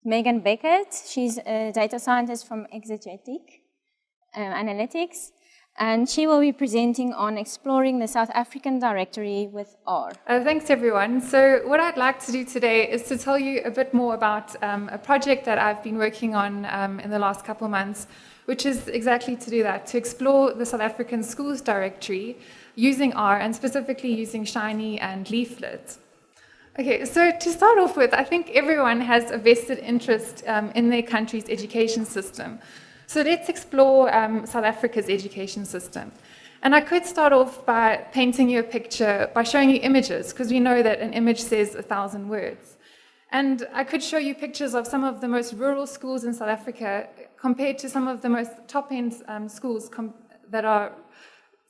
Megan Beckett. She's a data scientist from Exegetic Analytics, and she will be presenting on exploring the South African directory with R. Thanks, everyone. So what I'd like to do today is to tell you a bit more about a project that I've been working on in the last couple of months, which is exactly to do that, to explore the South African schools directory using R, and specifically using Shiny and Leaflet. Okay, so to start off with, I think everyone has a vested interest in their country's education system. So let's explore South Africa's education system. And I could start off by painting you a picture, by showing you images, because we know that an image says 1,000 words. And I could show you pictures of some of the most rural schools in South Africa compared to some of the most top-end schools that are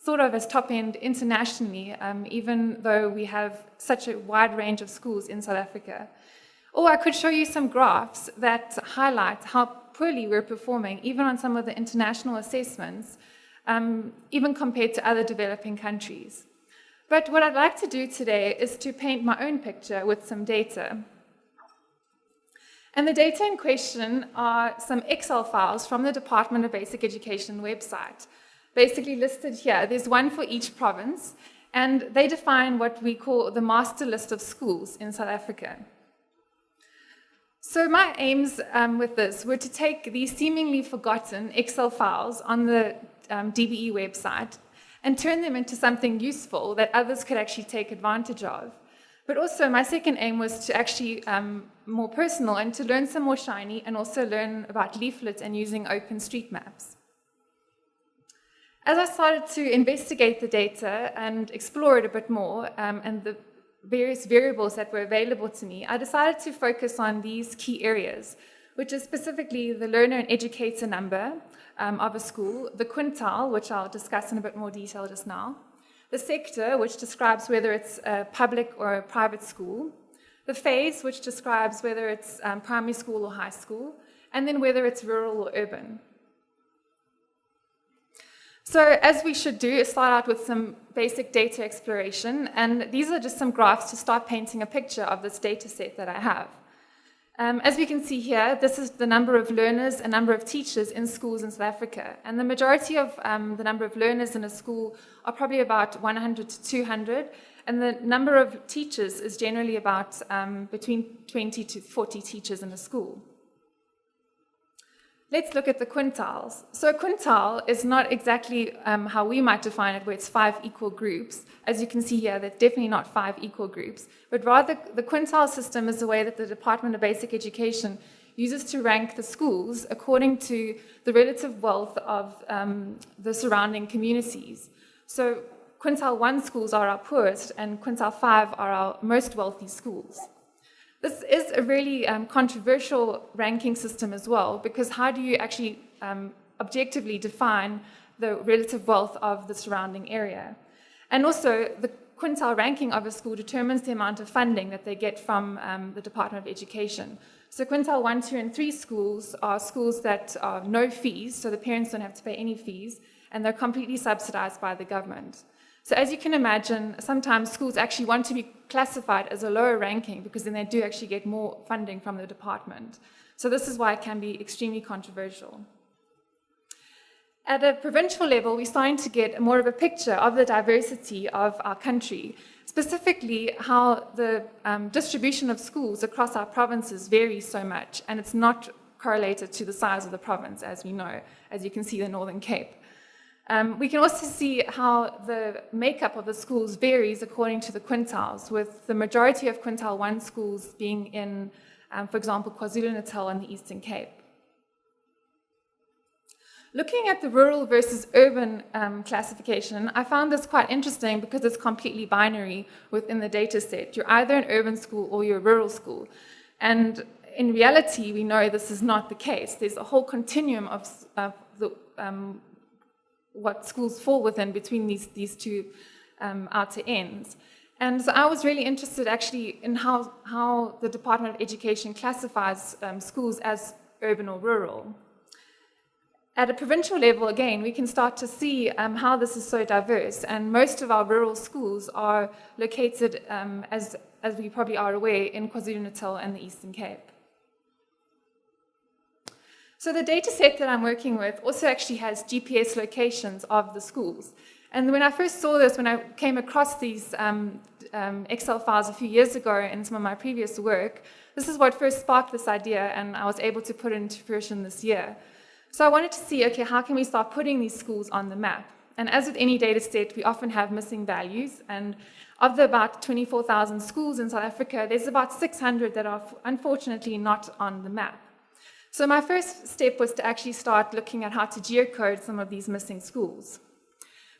thought of as top-end internationally, even though we have such a wide range of schools in South Africa. Or I could show you some graphs that highlight how poorly we're performing, even on some of the international assessments, even compared to other developing countries. But what I'd like to do today is to paint my own picture with some data. And the data in question are some Excel files from the Department of Basic Education website, basically listed here. There's one for each province, and they define what we call the master list of schools in South Africa. So my aims with this were to take these seemingly forgotten Excel files on the DBE website and turn them into something useful that others could actually take advantage of. But also my second aim was to actually more personal and to learn some more Shiny and also learn about Leaflet and using OpenStreetMaps. As I started to investigate the data and explore it a bit more and the various variables that were available to me, I decided to focus on these key areas, which is specifically the learner and educator number of a school, the quintile, which I'll discuss in a bit more detail just now, the sector, which describes whether it's a public or a private school, the phase, which describes whether it's primary school or high school, and then whether it's rural or urban. So as we should do, is start out with some basic data exploration, and these are just some graphs to start painting a picture of this data set that I have. As we can see here, this is the number of learners and number of teachers in schools in South Africa, and the majority of the number of learners in a school are probably about 100 to 200, and the number of teachers is generally about between 20 to 40 teachers in a school. Let's look at the quintiles. So a quintile is not exactly how we might define it, where it's 5 equal groups. As you can see here, that's definitely not 5 equal groups, but rather the quintile system is the way that the Department of Basic Education uses to rank the schools according to the relative wealth of the surrounding communities. So quintile 1 schools are our poorest, and quintile 5 are our most wealthy schools. This is a really controversial ranking system as well, because how do you actually objectively define the relative wealth of the surrounding area? And also, the quintile ranking of a school determines the amount of funding that they get from the Department of Education. So quintile 1, 2, and 3 schools are schools that are no fees, so the parents don't have to pay any fees, and they're completely subsidized by the government. So as you can imagine, sometimes schools actually want to be classified as a lower ranking because then they do actually get more funding from the department. So this is why it can be extremely controversial. At a provincial level, we're starting to get more of a picture of the diversity of our country, specifically how the distribution of schools across our provinces varies so much, and it's not correlated to the size of the province, as we know, as you can see the Northern Cape. We can also see how the makeup of the schools varies according to the quintiles, with the majority of quintile 1 schools being in, for example, KwaZulu-Natal and the Eastern Cape. Looking at the rural versus urban classification, I found this quite interesting because it's completely binary within the data set. You're either an urban school or you're a rural school. And in reality, we know this is not the case. There's a whole continuum of what schools fall within between these two outer ends. And so I was really interested actually in how the Department of Education classifies schools as urban or rural. At a provincial level, again, we can start to see how this is so diverse, and most of our rural schools are located, as we probably are aware, in KwaZulu-Natal and the Eastern Cape. So the data set that I'm working with also actually has GPS locations of the schools. And when I first saw this, when I came across these Excel files a few years ago in some of my previous work, this is what first sparked this idea, and I was able to put it into fruition this year. So I wanted to see, okay, how can we start putting these schools on the map? And as with any data set, we often have missing values, and of the about 24,000 schools in South Africa, there's about 600 that are unfortunately not on the map. So my first step was to actually start looking at how to geocode some of these missing schools.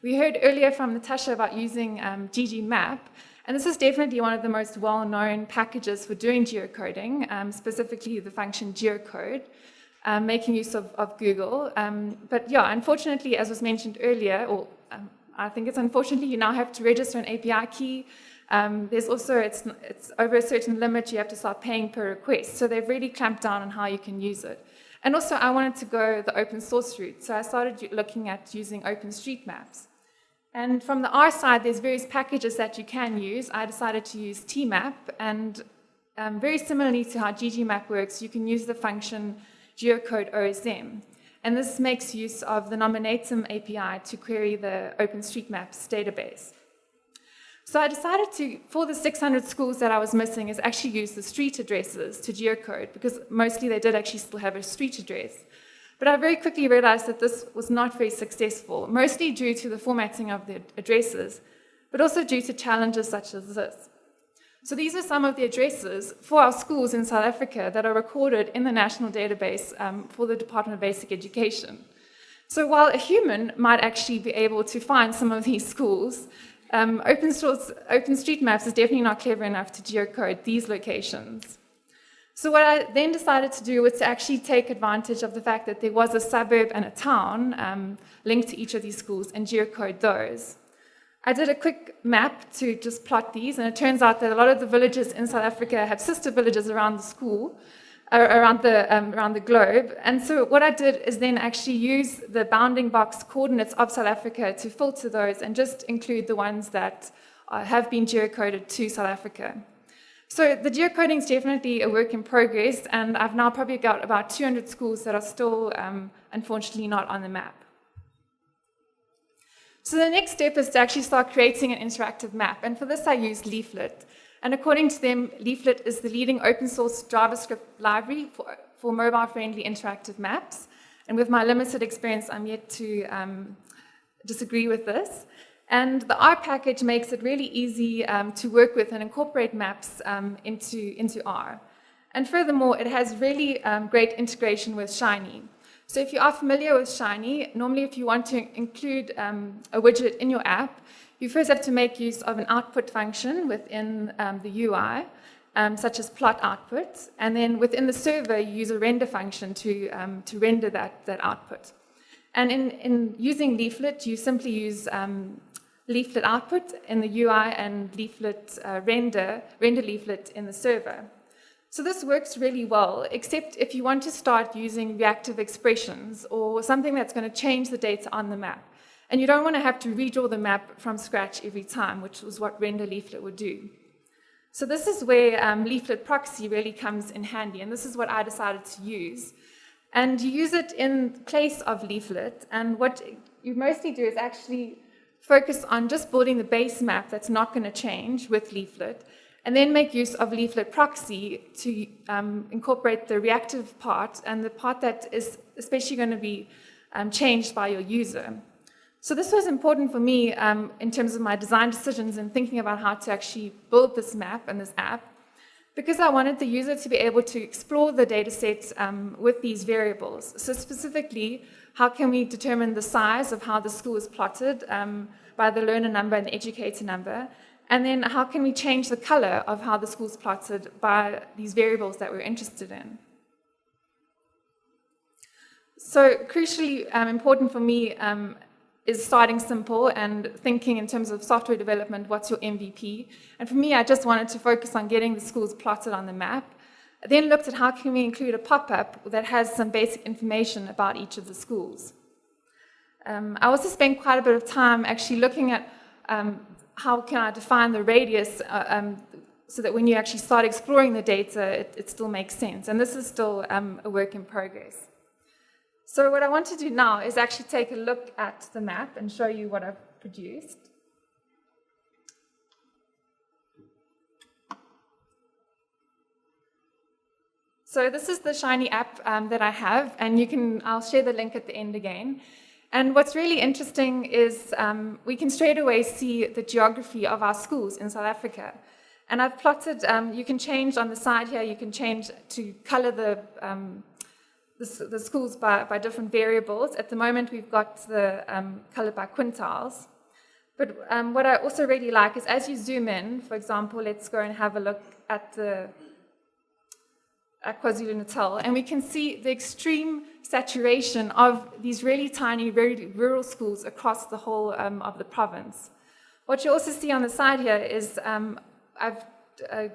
We heard earlier from Natasha about using ggmap, and this is definitely one of the most well-known packages for doing geocoding, specifically the function geocode, making use of Google. But yeah, unfortunately, as was mentioned earlier, or I think it's unfortunately, you now have to register an API key. There's also, it's over a certain limit, you have to start paying per request. So they've really clamped down on how you can use it. And also, I wanted to go the open source route. So I started looking at using OpenStreetMaps. And from the R side, there's various packages that you can use. I decided to use tmap, and very similarly to how ggmap works, you can use the function geocode OSM. And this makes use of the nominatum API to query the OpenStreetMaps database. So I decided to, for the 600 schools that I was missing, is actually use the street addresses to geocode, because mostly they did actually still have a street address. But I very quickly realized that this was not very successful, mostly due to the formatting of the addresses, but also due to challenges such as this. So these are some of the addresses for our schools in South Africa that are recorded in the national database for the Department of Basic Education. So while a human might actually be able to find some of these schools, OpenStreetMaps is definitely not clever enough to geocode these locations. So what I then decided to do was to actually take advantage of the fact that there was a suburb and a town linked to each of these schools and geocode those. I did a quick map to just plot these, and it turns out that a lot of the villages in South Africa have sister villages around the school, around the globe. And so what I did is then actually use the bounding box coordinates of South Africa to filter those and just include the ones that have been geocoded to South Africa. So the geocoding is definitely a work in progress, and I've now probably got about 200 schools that are still, unfortunately, not on the map. So the next step is to actually start creating an interactive map, and for this I used Leaflet. And according to them, Leaflet is the leading open source JavaScript library for mobile-friendly interactive maps. And with my limited experience, I'm yet to disagree with this. And the R package makes it really easy to work with and incorporate maps into R. And furthermore, it has really great integration with Shiny. So if you are familiar with Shiny, normally if you want to include a widget in your app, you first have to make use of an output function within the UI, such as plot output. And then within the server, you use a render function to render that output. And in using Leaflet, you simply use Leaflet output in the UI and Leaflet render Leaflet in the server. So this works really well, except if you want to start using reactive expressions or something that's going to change the data on the map. And you don't want to have to redraw the map from scratch every time, which was what render Leaflet would do. So this is where Leaflet proxy really comes in handy, and this is what I decided to use. And you use it in place of Leaflet, and what you mostly do is actually focus on just building the base map that's not going to change with Leaflet, and then make use of Leaflet proxy to incorporate the reactive part and the part that is especially going to be changed by your user. So this was important for me in terms of my design decisions and thinking about how to actually build this map and this app, because I wanted the user to be able to explore the data sets with these variables. So specifically, how can we determine the size of how the school is plotted by the learner number and the educator number? And then how can we change the color of how the school is plotted by these variables that we're interested in? So crucially important for me is starting simple and thinking in terms of software development, what's your MVP? And for me, I just wanted to focus on getting the schools plotted on the map. I then looked at how can we include a pop-up that has some basic information about each of the schools. I also spent quite a bit of time actually looking at how can I define the radius so that when you actually start exploring the data, it still makes sense. And this is still a work in progress. So what I want to do now is actually take a look at the map and show you what I've produced. So this is the Shiny app that I have, and I'll share the link at the end again. And what's really interesting is we can straight away see the geography of our schools in South Africa. And I've plotted, you can change on the side here, you can change to color the schools by different variables. At the moment, we've got the color by quintiles. But what I also really like is as you zoom in, for example, let's go and have a look at KwaZulu-Natal, and we can see the extreme saturation of these really tiny, very rural schools across the whole of the province. What you also see on the side here is I've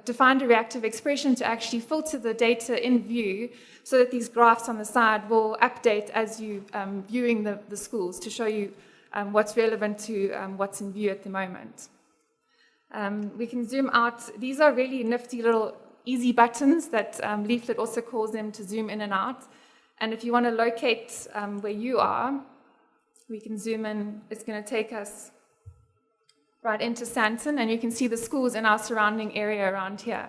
defined a reactive expression to actually filter the data in view so that these graphs on the side will update as you viewing the schools to show you what's relevant to what's in view at the moment. We can zoom out. These are really nifty little easy buttons that Leaflet also calls them to zoom in and out. And if you want to locate where you are, we can zoom in. It's going to take us right into Sandton, and you can see the schools in our surrounding area around here.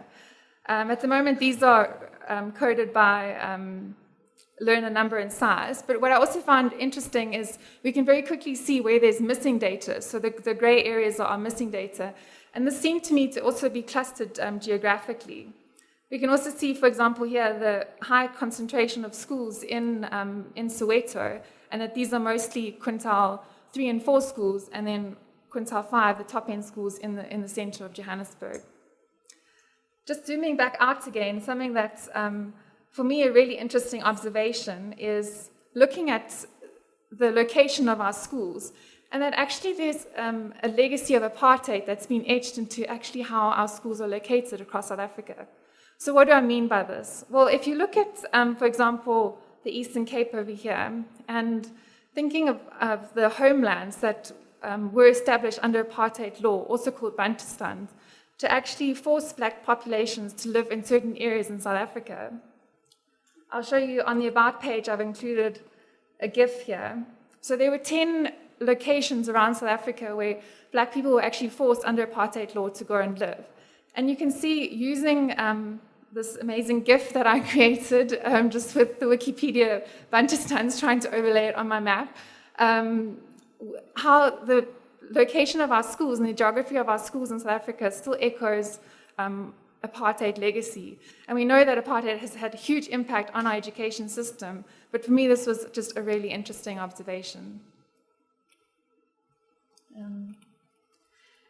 At the moment, these are coded by learner number and size, but what I also found interesting is we can very quickly see where there's missing data, so the gray areas are missing data, and this seemed to me to also be clustered geographically. We can also see, for example, here the high concentration of schools in Soweto, and that these are mostly quintile 3 and 4 schools, and then quintile 5, the top-end schools in the center of Johannesburg. Just zooming back out again, something that's, for me, a really interesting observation is looking at the location of our schools, and that actually there's a legacy of apartheid that's been etched into actually how our schools are located across South Africa. So what do I mean by this? Well, if you look at, for example, the Eastern Cape over here, and thinking of the homelands that were established under apartheid law, also called Bantustan, to actually force black populations to live in certain areas in South Africa. I'll show you on the About page, I've included a GIF here. So there were 10 locations around South Africa where black people were actually forced under apartheid law to go and live. And you can see using this amazing GIF that I created just with the Wikipedia Bantustans trying to overlay it on my map, how the location of our schools and the geography of our schools in South Africa still echoes apartheid legacy. And we know that apartheid has had a huge impact on our education system, but for me this was just a really interesting observation.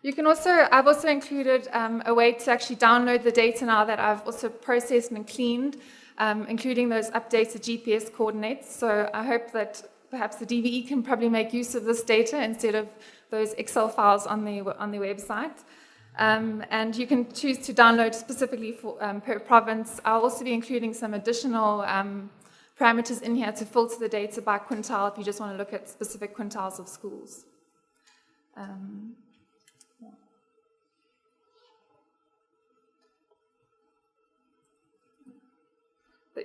I've also included a way to actually download the data now that I've also processed and cleaned, including those updated GPS coordinates. So I hope that perhaps the DVE can probably make use of this data instead of those Excel files on the website. And you can choose to download specifically for, per province. I'll also be including some additional parameters in here to filter the data by quintile if you just want to look at specific quintiles of schools.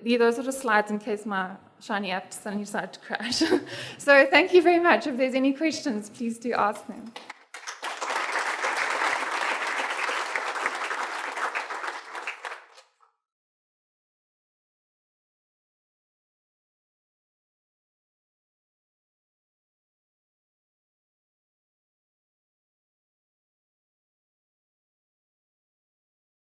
Those are the slides in case my Shiny app suddenly decided to crash. So thank you very much. If there's any questions, please do ask them.